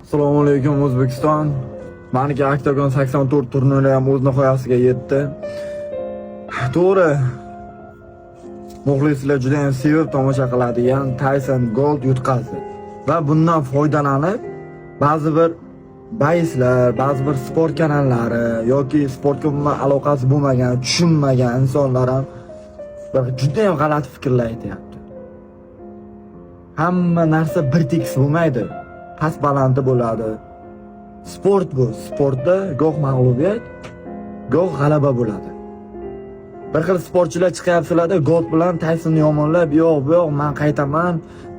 Assalomu alaykum O'zbekiston. Meniki Octagon 84 turniri ham o'z nihoyasiga yetdi. To'g'ri. Muxlislar juda ham sevib tomosha qiladigan Tyson Gold yutqazdi. Va bundan foydalanib ba'zi bir bayslar, ba'zi bir sport kanallari yoki sportga umuman aloqasi bo'lmagan, tushunmagan insonlar ham juda ham g'alati fikrlar aytyapti. Hamma narsa bir tekis bo'lmaydi. Past balandi bo'ladi. Sport bu. Sportda goh mag'lubiyat, goh g'alaba bo'ladi. Bir xil sportchilar chiqyapsizlarda, Gold bilan Taysonni yomonlab, yo'q, men qaytaman,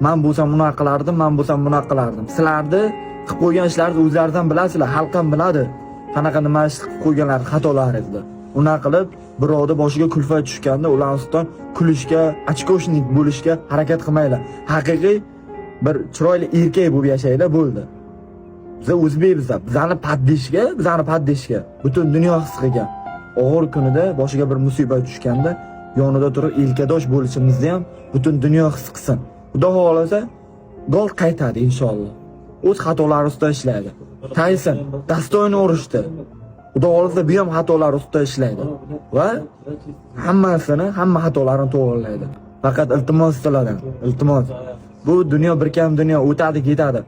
men bo'lsam bunaqa qilardim, men bo'lsam bunaqa qilardim. Sizlarni qilib qo'ygan ishlaringizni o'zlaridan bilasizlar, xalq ham biladi. Qanaqa nima ish qilib qo'yganlar xatolaringizni. Unaqa qilib birovni boshiga kulfat tushganda ular ustidan kulishga, ochkoshnik bo'lishga harakat qilmanglar. Haqiqiy bir chiroyli erkak bo'lib yashaylar bo'ldi. Biz o'zbekmiz, bizani paddishga butun dunyo his qilgan. Og'ir kunida boshiga bir musibat tushganda yonida turib elkadosh bo'lishimizni ham butun dunyo his qilsin. Xudo xolasa Gold qaytadi inshaalloh. O'z xatolari ustida ishlaydi. Tyson dastoyni urishdi. Xudo xolasa bu ham xatolar ustida ishlaydi va hamma xatolarini to'g'rilaydi. Faqat iltimos sizlardan, iltimos. Bu dunyo bir kam dunyo, o'tadi ketadi.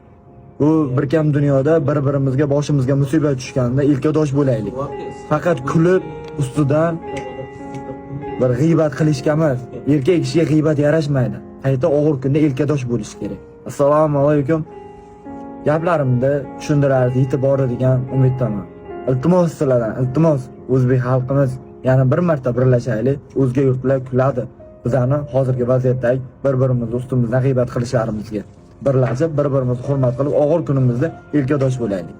Bu bir kam dunyoda bir-birimizga boshimizga musibat tushganda ilkadosh bo'laylik. Faqat kulib ustidan bir g'iybat qilishga emas. Erkak kishiga g'iybat yarashmaydi. Qayta og'ir kunda ilkadosh bo'lish kerak. Assalomu alaykum. Gaplarimda tushuntirardi, yetib boradigan umiddaman. Iltimos sizlardan, iltimos o'zbek xalqimiz yana bir marta birlashaylik. O'zga yurtlar kuladi. Bizani hozirgi vaziyatdagi bir-birimiz ustimizdan g'iybat qilishlarimizga birlashib, bir-birimizni hurmat qilib, og'ir kunimizda ilkadosh bo'laylik.